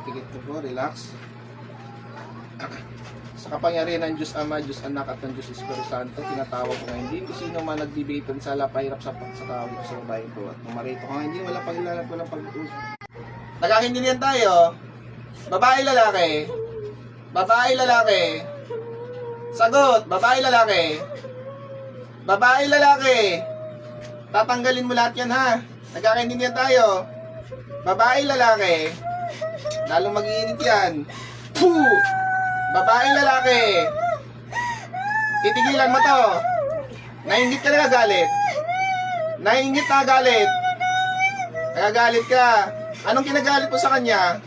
pikit ko po, relax. Sa kapangyarihan ng Diyos Ama, Diyos Anak at ng Diyos Espiritu Santo, tinatawag ko ngayon, hindi ko sino man nagbibigay ng sala, pahirap sa tao ko sa babae ko. At pumarito ko ngayon, hindi walang pag-ilalat, walang pag-uusap. Nagkakintindihan tayo. Babae, lalaki. Babae, lalaki. Sagot, babae, lalaki. Babae, lalaki. Tatanggalin mo lahat yan, ha? Nagkakaintindihan tayo. Babae, lalaki. Lalong mag-iinit yan. Puh! Babae, lalaki. Titigilan mo to. Nainggit ka na galit. Nainggit na galit. Nagagalit ka. Anong kinagalit mo sa kanya?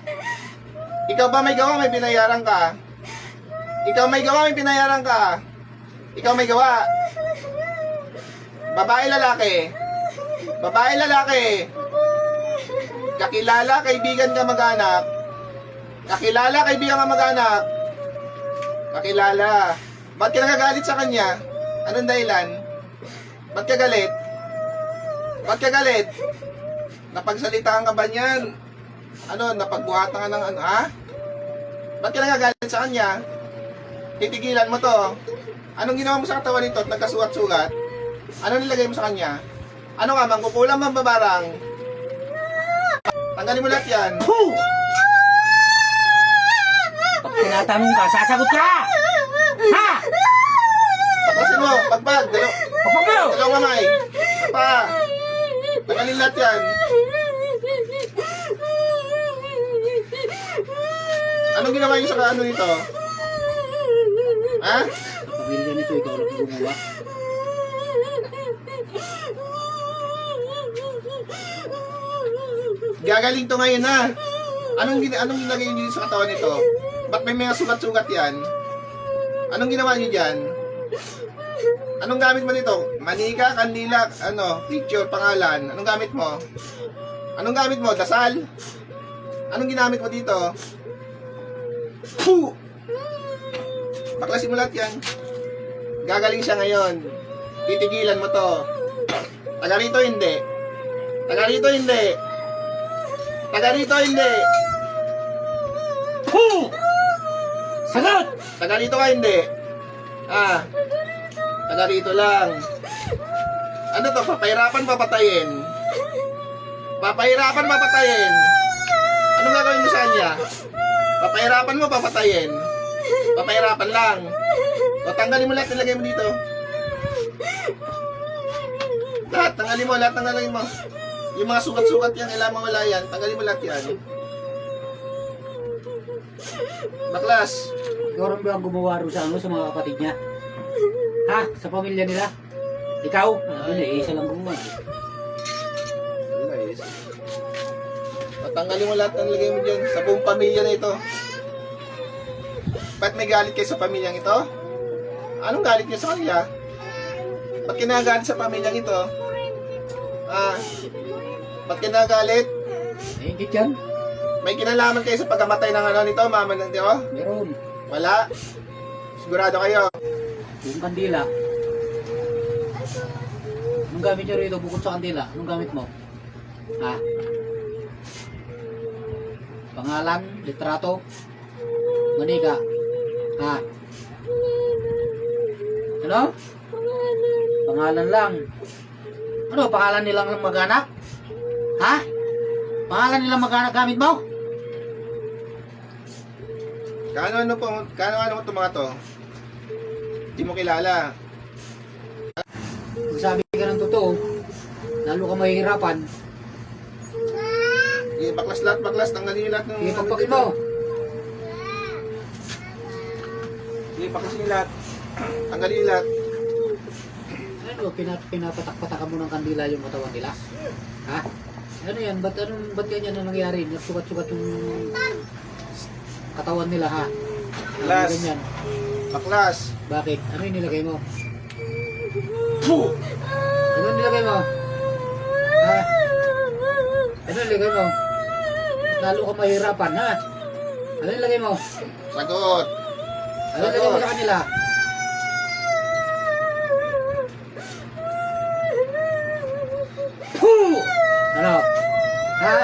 Ikaw ba may gawa, may binayaran ka? Ikaw may gawa, may binayaran ka? Ikaw may gawa. Babae, lalaki. Babae, lalaki. Kakilala, kaibigan ka mag-anak. Kakilala, kaibigan ka mag-anak. Kakilala. Ba't ka nagagalit sa kanya? Anong dahilan? Ba't ka galit? Ba't ka galit? Napagsalitaan ka ba niyan? Ano, napagbuhatan ka ng ano, ha? Ba't ka nagagalit sa kanya? Titigilan mo to. Anong ginawa mo sa katawan nito at nagkasugat-sugat? Ano nilagay mo sa kanya? Ano ka, mangkukulang mambabarang? Tanggalin mo lahat yan. Pag tinatanong ka, sasagot ka! Ha? Tapasin mo, pagpag. Dalawang kamay. Pa. Tanggalin lahat yan. Anong ginawa niyo sa ano nito? Ha? Sa pamilya nito, ikaw lang gumawa. Gagaling to ngayon, ha? Anong ginagay niyo sa katawan nito? Ba't may mga sugat-sugat yan? Anong ginawa niyo dyan? Anong gamit mo nito? Manika, kandila, ano, picture, pangalan. Anong gamit mo? Anong gamit mo? Dasal? Anong ginamit mo dito? Puh! Baklasin mo lahat yan. Gagaling siya ngayon. Titigilan mo to. Taga rito hindi. Taga rito hindi. Taga rito hindi. Puh! Sagot! Taga rito ka hindi. Ah. Taga rito lang. Ano to? Papahirapan, papatayin. Papahirapan, papatayin. Anong gagawin mo sa kanya? Papahirapan mo, papatayin. Papahirapan lang. O, tanggalin mo lahat, nilagay mo dito. Lahat, tanggalin mo, lahat tanggalin mo. Yung mga sugat-sugat yan, kailangan mawala yan. Tanggalin mo lahat yan. Baklas. Ikaw rin ba ang gumawa rin sa ano, sa mga kapatid niya? Ha? Sa pamilya nila? Ikaw? Hindi, isa lang gumawa. Nice. Tanggalin mo lahat ng lagay mo dyan sa buong pamilya na ito. Ba't may galit kayo sa pamilyang ito? Anong galit niyo sa kanila? Ba't kinagalit sa pamilyang ito? Ah, ba't kinagalit? Nainggit yan? May kinalaman kayo sa pagkamatay ng ano nito, mama ng Diyo? Meron. Wala? Sigurado kayo? Yung kandila. Anong gamit nyo rito bukod sa kandila? Anong gamit mo? Ha? Pangalan, litrato, manika. Ha? Ano? Pangalan lang. Ano? Pangalan nilang mag-anak? Ha? Pangalan nilang mag-anak gamit mo? Kano mo itong mga to? Hindi mo kilala. Kung sabi ka ng totoo, lalo ka mahihirapan. Baklas lahat, baklas. Tanggalin yung lahat ng... Ipagpagin mo. Baklas yung lahat. Tanggalin yung lahat. Ano, pinapatak-patakan mo ng kandila yung katawan nila? Ha? Ano yan? Ba't ganyan na nangyari? Nagsugat-sugat yung katawan nila, ha? Baklas. Ganyan. Baklas. Bakit? Ano yung nilagay mo? Puh! Ano yung nilagay mo? Ha? Ano yung nilagay mo? Lalo ka mahirapan, ha? Ano yung nilagay mo? Sagot. Ano yung nilagay mo sa kanila? Puh! Ano? Ha?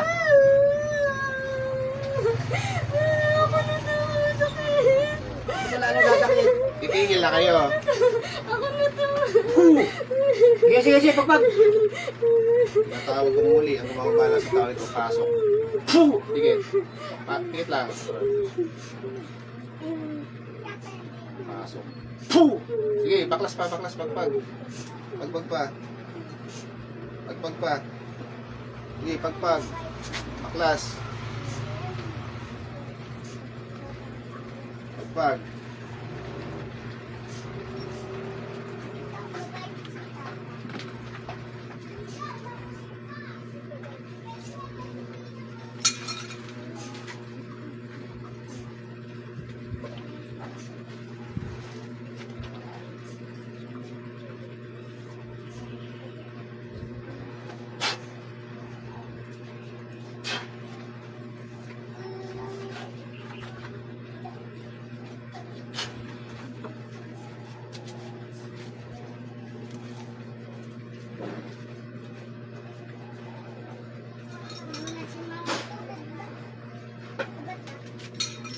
Tumigil na kayo. Ako na to. Sige, sige, sige, pagpag. Natawag ko muli. Ang gumabala sa tao ito. Pasok. Sige. Pikit lang. Pasok. Sige, baklas pa, baklas, pagpag. Pagpag pa. Pagpag pa. Sige, pagpag. Baklas. Pagpag.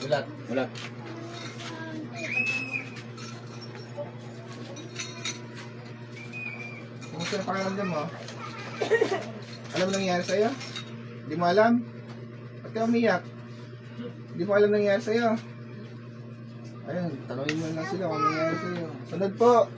Ulat, ulat. Kumusta yung pakiramdam mo? Alam mo nangyayari sa'yo? Hindi mo alam? Ba't ka umiyak? Hindi mo alam nangyayari sa'yo? Ayun, tanongin mo lang sila kung nangyayari sa'yo. Sunod po!